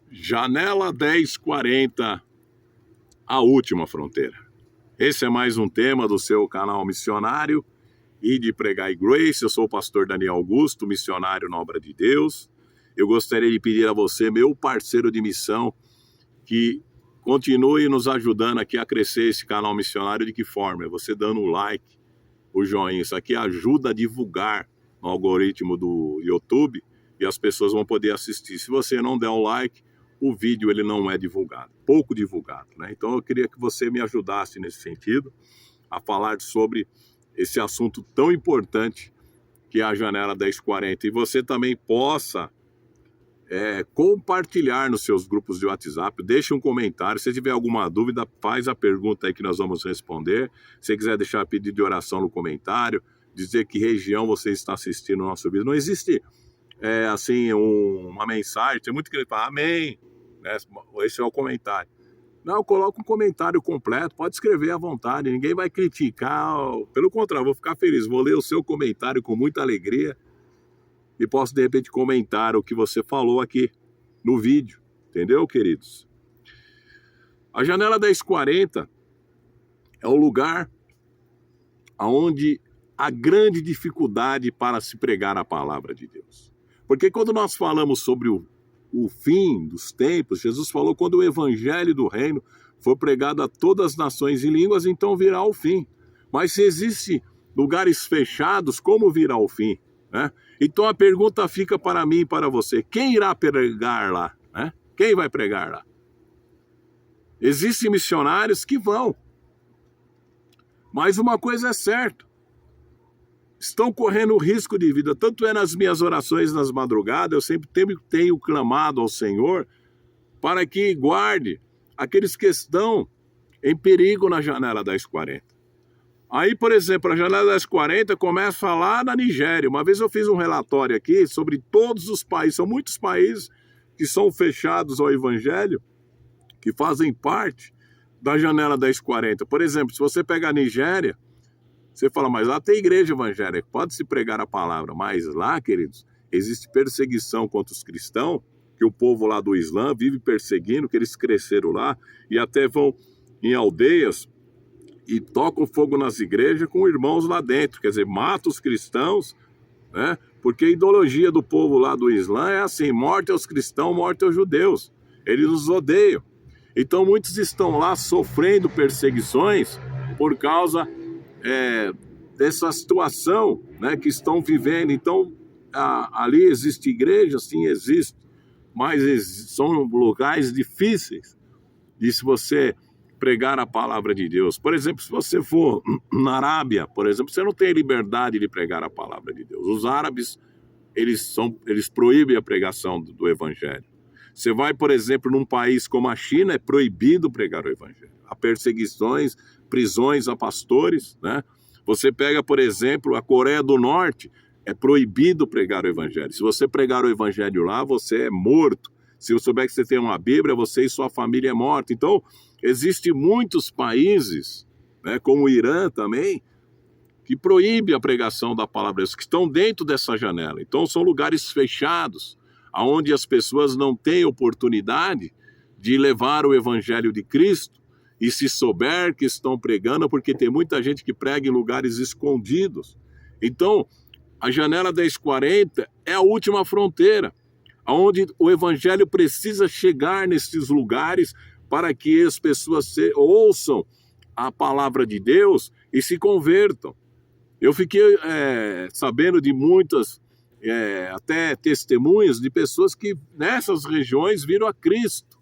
Janela 1040, a última fronteira. Esse é mais um tema do seu canal missionário e de Pregar e Grace. Eu sou o pastor Daniel Augusto, missionário na obra de Deus. Eu gostaria de pedir a você, meu parceiro de missão, que continue nos ajudando aqui a crescer esse canal missionário. De que forma? É você dando o like, o joinha. Isso aqui ajuda a divulgar no algoritmo do YouTube e as pessoas vão poder assistir. Se você não der um like, o vídeo ele não é divulgado, pouco divulgado, né? Então eu queria que você me ajudasse nesse sentido a falar sobre esse assunto tão importante que é a Janela 1040, e você também possa compartilhar nos seus grupos de WhatsApp, deixe um comentário, se tiver alguma dúvida, faz a pergunta aí que nós vamos responder. Se quiser deixar pedido de oração no comentário, dizer que região você está assistindo o nosso vídeo. Não existe uma mensagem, tem muito que fala amém, né? Esse é o comentário. Não, coloca um comentário completo, pode escrever à vontade, ninguém vai criticar, pelo contrário, vou ficar feliz, vou ler o seu comentário com muita alegria e posso de repente comentar o que você falou aqui no vídeo, entendeu, queridos? A Janela 1040 é o lugar onde há grande dificuldade para se pregar a palavra de Deus. Porque quando nós falamos sobre o fim dos tempos, Jesus falou quando o evangelho do reino for pregado a todas as nações e línguas, então virá o fim. Mas se existem lugares fechados, como virá o fim? Né? Então a pergunta fica para mim e para você: quem irá pregar lá? Né? Quem vai pregar lá? Existem missionários que vão. Mas uma coisa é certa: estão correndo risco de vida. Tanto é nas minhas orações nas madrugadas, eu sempre tenho clamado ao Senhor para que guarde aqueles que estão em perigo na Janela 1040. Aí, por exemplo, a Janela 1040 começa lá na Nigéria. Uma vez eu fiz um relatório aqui sobre todos os países. São muitos países que são fechados ao Evangelho, que fazem parte da Janela 1040. Por exemplo, se você pegar a Nigéria, você fala, mas lá tem igreja evangélica, pode-se pregar a palavra. Mas lá, queridos, existe perseguição contra os cristãos, que o povo lá do Islã vive perseguindo, que eles cresceram lá, e até vão em aldeias e tocam fogo nas igrejas com irmãos lá dentro. Quer dizer, matam os cristãos, né? Porque a ideologia do povo lá do Islã é assim: morte aos cristãos, morte aos judeus. Eles nos odeiam. Então muitos estão lá sofrendo perseguições por causa dessa situação, né, que estão vivendo. Então, ali existe igreja, sim, existe, mas são lugares difíceis de se você pregar a palavra de Deus. Por exemplo, se você for na Arábia, por exemplo, você não tem liberdade de pregar a palavra de Deus. Os árabes, eles proíbem a pregação do evangelho. Você vai, por exemplo, num país como a China, é proibido pregar o evangelho. Há perseguições, prisões a pastores, né? Você pega, por exemplo, a Coreia do Norte, é proibido pregar o evangelho. Se você pregar o evangelho lá, você é morto. Se eu souber que você tem uma Bíblia, você e sua família é morta. Então, existem muitos países, né, como o Irã também, que proíbe a pregação da palavra de Deus, que estão dentro dessa janela. Então, são lugares fechados, onde as pessoas não têm oportunidade de levar o evangelho de Cristo, e se souber que estão pregando, porque tem muita gente que prega em lugares escondidos. Então, a Janela 1040 é a última fronteira, onde o evangelho precisa chegar nesses lugares para que as pessoas ouçam a palavra de Deus e se convertam. Eu fiquei sabendo de muitas, até testemunhas de pessoas que nessas regiões viram a Cristo.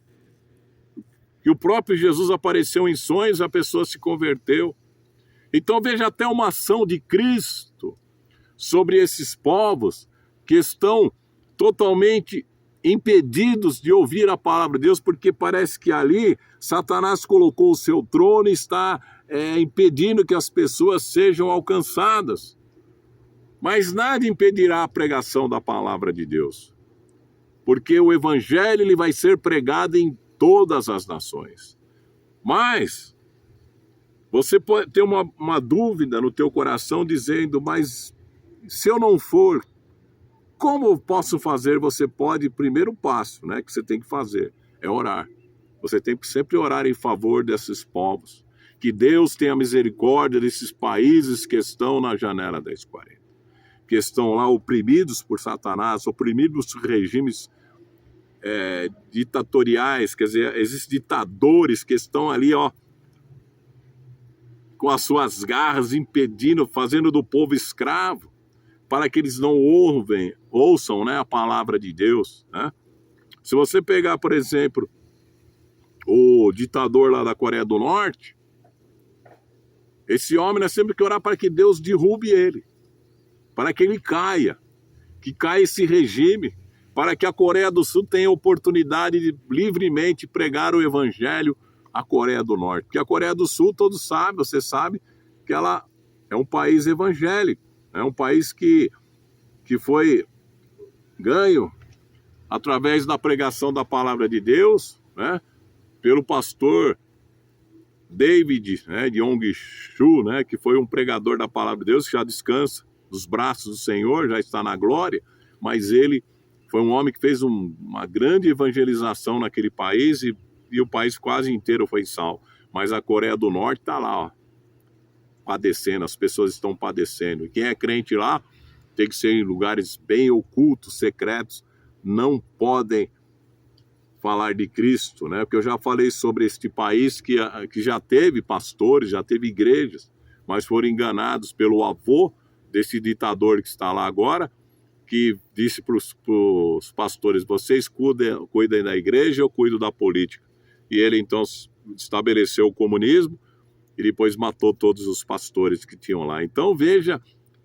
Que o próprio Jesus apareceu em sonhos, a pessoa se converteu. Então veja até uma ação de Cristo sobre esses povos que estão totalmente impedidos de ouvir a palavra de Deus, porque parece que ali Satanás colocou o seu trono e está impedindo que as pessoas sejam alcançadas. Mas nada impedirá a pregação da palavra de Deus, porque o evangelho ele vai ser pregado em todas as nações. Mas você pode ter uma dúvida no teu coração dizendo, mas se eu não for, Como eu posso fazer? Você pode, primeiro passo, né, que você tem que fazer é orar. Você tem que sempre orar em favor desses povos. Que Deus tenha misericórdia desses países que estão na janela 1040. Que estão lá oprimidos por Satanás, oprimidos por regimes ditatoriais, quer dizer, existem ditadores que estão ali, ó, com as suas garras impedindo, fazendo do povo escravo, para que eles não ouçam, né, a palavra de Deus, né? Se você pegar, por exemplo, o ditador lá da Coreia do Norte, esse homem nós temos que orar para que Deus derrube ele, para que ele caia, que caia esse regime, para que a Coreia do Sul tenha oportunidade de livremente pregar o evangelho à Coreia do Norte. Porque a Coreia do Sul, todos sabem, você sabe, que ela é um país evangélico, é um país que foi ganho através da pregação da palavra de Deus, né, pelo pastor David, né, de Yong-Shu, né, que foi um pregador da palavra de Deus, que já descansa nos braços do Senhor, já está na glória, mas ele foi um homem que fez uma grande evangelização naquele país e o país quase inteiro foi salvo. Mas a Coreia do Norte está lá, ó, padecendo, as pessoas estão padecendo. E quem é crente lá tem que ser em lugares bem ocultos, secretos, não podem falar de Cristo, né? Porque eu já falei sobre este país que já teve pastores, já teve igrejas, mas foram enganados pelo avô desse ditador que está lá agora, que disse para os pastores: vocês cuidem da igreja, eu cuido da política. E ele então estabeleceu o comunismo e depois matou todos os pastores que tinham lá. Então veja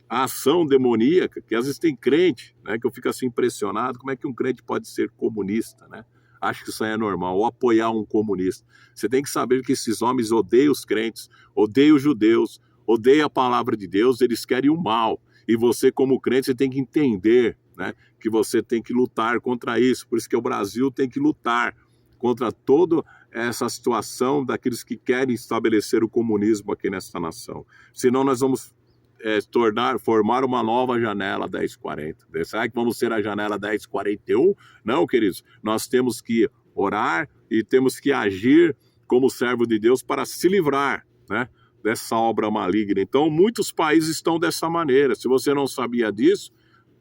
a ação demoníaca, que às vezes tem crente, né, que eu fico assim impressionado, como é que um crente pode ser comunista, né? Acho que isso aí é normal, ou apoiar um comunista. Você tem que saber que esses homens odeiam os crentes, odeiam os judeus, odeiam a palavra de Deus, eles querem o mal. E você, como crente, você tem que entender, né, que você tem que lutar contra isso. Por isso que o Brasil tem que lutar contra toda essa situação daqueles que querem estabelecer o comunismo aqui nessa nação. Senão nós vamos formar uma nova janela 1040. Será que vamos ser a janela 1041? Não, queridos. Nós temos que orar e temos que agir como servo de Deus para se livrar, né, dessa obra maligna. Então, muitos países estão dessa maneira. Se você não sabia disso,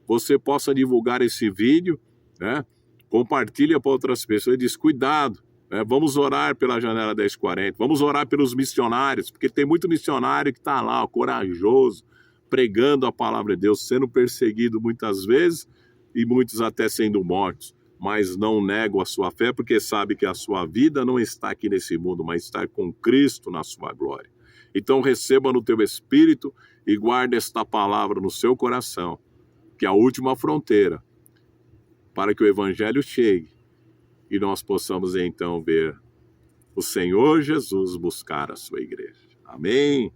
você possa divulgar esse vídeo, né? Compartilha para outras pessoas e diz: cuidado, né? Vamos orar pela janela 1040, vamos orar pelos missionários, porque tem muito missionário que está lá, ó, corajoso, pregando a palavra de Deus, sendo perseguido muitas vezes e muitos até sendo mortos, mas não negam a sua fé, porque sabe que a sua vida não está aqui nesse mundo, mas está com Cristo na sua glória. Então receba no teu espírito e guarde esta palavra no seu coração, que é a última fronteira, para que o evangelho chegue e nós possamos então ver o Senhor Jesus buscar a sua igreja. Amém?